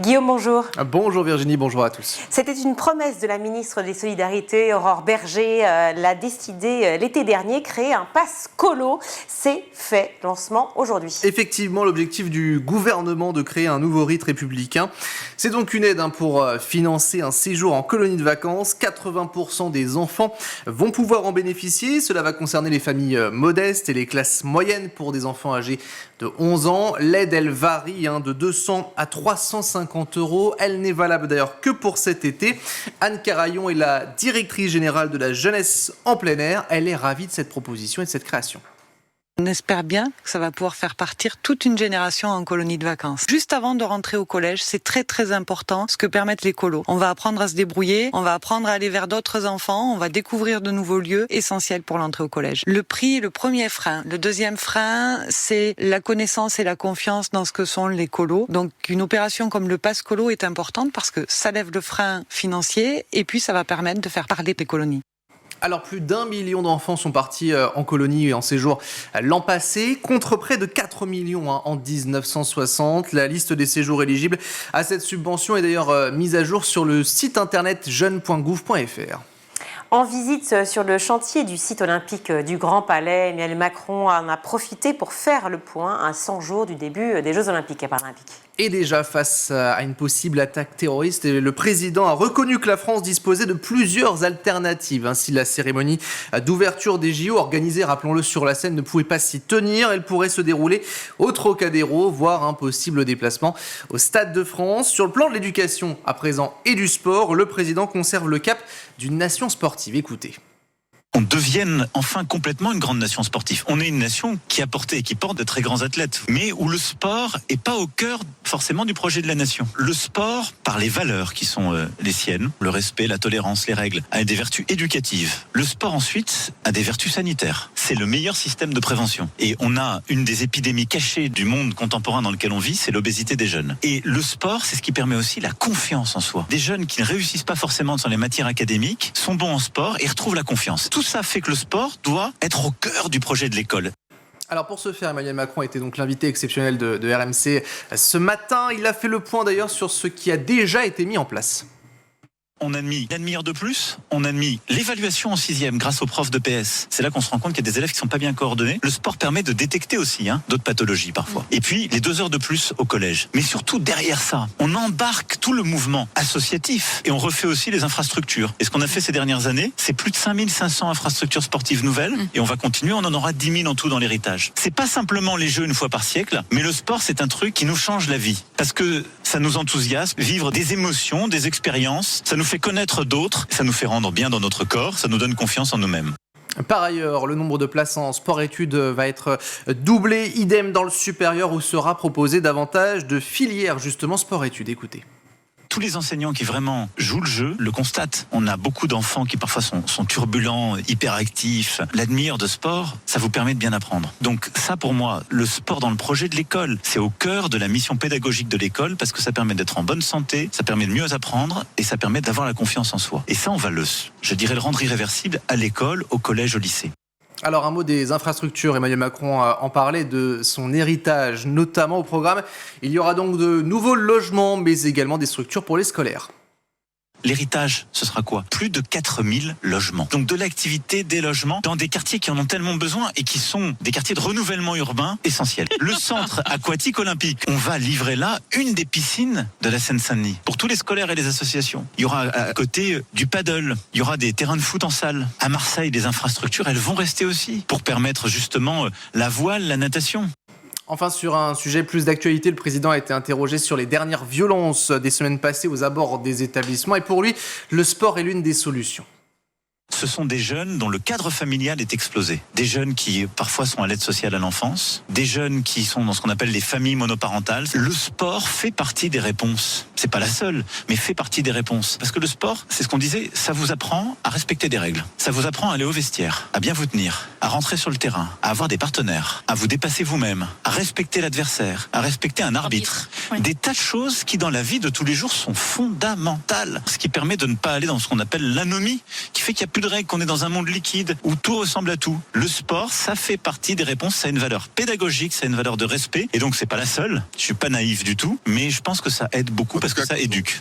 Guillaume, bonjour. Bonjour Virginie, bonjour à tous. C'était une promesse de la ministre des Solidarités, Aurore Bergé, l'a décidé l'été dernier, créer un pass colo. C'est fait, lancement aujourd'hui. Effectivement, l'objectif du gouvernement de créer un nouveau rite républicain, c'est donc une aide pour financer un séjour en colonie de vacances. 80% des enfants vont pouvoir en bénéficier. Cela va concerner les familles modestes et les classes moyennes pour des enfants âgés de 11 ans. L'aide, elle varie de 200 à 350 €. Elle n'est valable d'ailleurs que pour cet été. Anne Carayon est la directrice générale de la jeunesse en plein air. Elle est ravie de cette proposition et de cette création. On espère bien que ça va pouvoir faire partir toute une génération en colonie de vacances. Juste avant de rentrer au collège, c'est très important ce que permettent les colos. On va apprendre à se débrouiller, on va apprendre à aller vers d'autres enfants, on va découvrir de nouveaux lieux essentiels pour l'entrée au collège. Le prix est le premier frein. Le deuxième frein, c'est la connaissance et la confiance dans ce que sont les colos. Donc une opération comme le pass colo est importante parce que ça lève le frein financier et puis ça va permettre de faire parler des colonies. Alors, plus d'1 million d'enfants sont partis en colonie et en séjour l'an passé, contre près de 4 millions en 1960. La liste des séjours éligibles à cette subvention est d'ailleurs mise à jour sur le site internet jeune.gouv.fr. En visite sur le chantier du site olympique du Grand Palais, Emmanuel Macron en a profité pour faire le point à 100 jours du début des Jeux olympiques et paralympiques. Et déjà face à une possible attaque terroriste, le président a reconnu que la France disposait de plusieurs alternatives. Ainsi, la cérémonie d'ouverture des JO, organisée, rappelons-le, sur la scène, ne pouvait pas s'y tenir. Elle pourrait se dérouler au Trocadéro, voire un possible déplacement au Stade de France. Sur le plan de l'éducation à présent et du sport, le président conserve le cap d'une nation sportive. Écoutez. On devienne enfin complètement une grande nation sportive. On est une nation qui a porté et qui porte de très grands athlètes, mais où le sport est pas au cœur forcément du projet de la nation. Le sport, par les valeurs qui sont les siennes, le respect, la tolérance, les règles, a des vertus éducatives. Le sport ensuite a des vertus sanitaires. C'est le meilleur système de prévention. Et on a une des épidémies cachées du monde contemporain dans lequel on vit, c'est l'obésité des jeunes. Et le sport, c'est ce qui permet aussi la confiance en soi. Des jeunes qui ne réussissent pas forcément dans les matières académiques sont bons en sport et retrouvent la confiance. Tout ça fait que le sport doit être au cœur du projet de l'école. Alors pour ce faire, Emmanuel Macron était donc l'invité exceptionnel de RMC ce matin. Il a fait le point d'ailleurs sur ce qui a déjà été mis en place. On a mis l'admire de plus, on a mis l'évaluation en 6e grâce aux profs de PS. C'est là qu'on se rend compte qu'il y a des élèves qui sont pas bien coordonnés. Le sport permet de détecter aussi d'autres pathologies parfois. Et puis les 2 heures de plus au collège. Mais surtout derrière ça, on embarque tout le mouvement associatif et on refait aussi les infrastructures. Et ce qu'on a fait ces dernières années, c'est plus de 5500 infrastructures sportives nouvelles et on va continuer, on en aura 10 000 en tout dans l'héritage. C'est pas simplement les jeux une fois par siècle, mais le sport c'est un truc qui nous change la vie. Parce que ça nous enthousiasme, vivre des émotions, des expériences, ça nous fait connaître d'autres, ça nous fait rendre bien dans notre corps, ça nous donne confiance en nous-mêmes. Par ailleurs, le nombre de places en sport-études va être doublé, idem dans le supérieur où sera proposé davantage de filières justement sport-études. Écoutez. Tous les enseignants qui vraiment jouent le jeu le constatent. On a beaucoup d'enfants qui parfois sont turbulents, hyperactifs. L'admire de sport, ça vous permet de bien apprendre. Donc ça pour moi, le sport dans le projet de l'école, c'est au cœur de la mission pédagogique de l'école parce que ça permet d'être en bonne santé, ça permet de mieux apprendre et ça permet d'avoir la confiance en soi. Et ça, on va le rendre irréversible à l'école, au collège, au lycée. Alors un mot des infrastructures, Emmanuel Macron en parlait de son héritage, notamment au programme. Il y aura donc de nouveaux logements, mais également des structures pour les scolaires. L'héritage, ce sera quoi? Plus de 4000 logements. Donc de l'activité, des logements, dans des quartiers qui en ont tellement besoin et qui sont des quartiers de renouvellement urbain essentiels. Le centre aquatique olympique, on va livrer là une des piscines de la Seine-Saint-Denis pour tous les scolaires et les associations. Il y aura à côté du paddle, il y aura des terrains de foot en salle. À Marseille, les infrastructures, elles vont rester aussi pour permettre justement la voile, la natation. Enfin, sur un sujet plus d'actualité, le président a été interrogé sur les dernières violences des semaines passées aux abords des établissements. Et pour lui, le sport est l'une des solutions. Ce sont des jeunes dont le cadre familial est explosé. Des jeunes qui parfois sont à l'aide sociale à l'enfance. Des jeunes qui sont dans ce qu'on appelle les familles monoparentales. Le sport fait partie des réponses. C'est pas la seule, mais fait partie des réponses. Parce que le sport, c'est ce qu'on disait, ça vous apprend à respecter des règles. Ça vous apprend à aller au vestiaire, à bien vous tenir, à rentrer sur le terrain, à avoir des partenaires, à vous dépasser vous-même, à respecter l'adversaire, à respecter un arbitre. oui. Des tas de choses qui dans la vie de tous les jours sont fondamentales. Ce qui permet de ne pas aller dans ce qu'on appelle l'anomie, qui fait qu'il n'y a plus de règles, qu'on est dans un monde liquide où tout ressemble à tout. Le sport, ça fait partie des réponses, ça a une valeur pédagogique, ça a une valeur de respect. Et donc c'est pas la seule, je suis pas naïf du tout, mais je pense que ça aide beaucoup parce que ça éduque.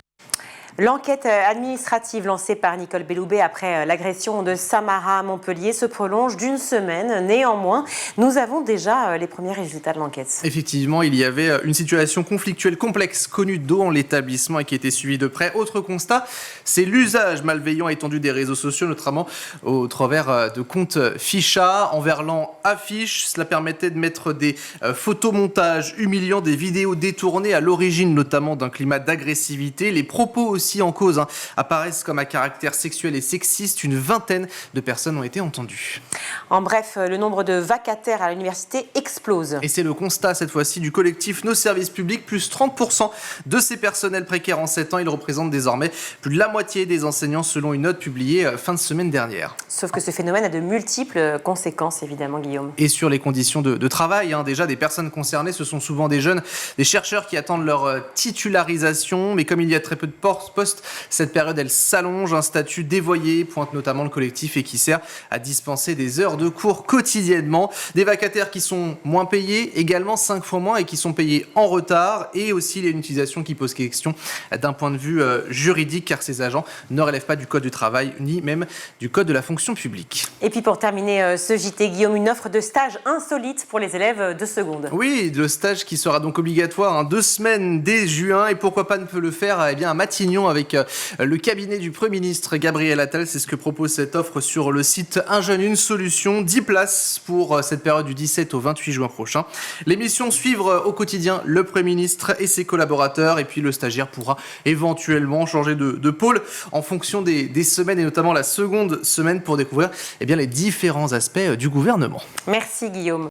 L'enquête administrative lancée par Nicole Belloubet après l'agression de Samara à Montpellier se prolonge d'une semaine. Néanmoins, nous avons déjà les premiers résultats de l'enquête. Effectivement, il y avait une situation conflictuelle complexe connue dans l'établissement et qui était suivie de près. Autre constat, c'est l'usage malveillant étendu des réseaux sociaux, notamment au travers de comptes fichas, enverlant affiches. Cela permettait de mettre des photomontages humiliants, des vidéos détournées à l'origine notamment d'un climat d'agressivité. Les propos aussi en cause apparaissent comme à caractère sexuel et sexiste. Une vingtaine de personnes ont été entendues. En bref, le nombre de vacataires à l'université explose. Et c'est le constat cette fois-ci du collectif Nos Services Publics, plus 30% de ces personnels précaires en 7 ans. Ils représentent désormais plus de la moitié des enseignants selon une note publiée fin de semaine dernière. Sauf que ce phénomène a de multiples conséquences évidemment, Guillaume. Et sur les conditions de travail, déjà des personnes concernées, ce sont souvent des jeunes, des chercheurs qui attendent leur titularisation. Mais comme il y a très peu de postes, cette période elle s'allonge, un statut dévoyé, pointe notamment le collectif et qui sert à dispenser des heures de cours quotidiennement. Des vacataires qui sont moins payés, également 5 fois moins et qui sont payés en retard. Et aussi une utilisation qui pose question d'un point de vue juridique car ces agents ne relèvent pas du code du travail ni même du code de la fonction publique. Et puis pour terminer ce JT, Guillaume, une offre de stage insolite pour les élèves de seconde. Oui, le stage qui sera donc obligatoire 2 semaines dès juin et pourquoi pas ne peut le faire à Matignon avec le cabinet du Premier ministre Gabriel Attal. C'est ce que propose cette offre sur le site Un jeune, une solution. 10 places pour cette période du 17 au 28 juin prochain. Les missions suivre au quotidien le Premier ministre et ses collaborateurs et puis le stagiaire pourra éventuellement changer de pôle en fonction des semaines et notamment la seconde semaine pour découvrir les différents aspects du gouvernement. Merci Guillaume.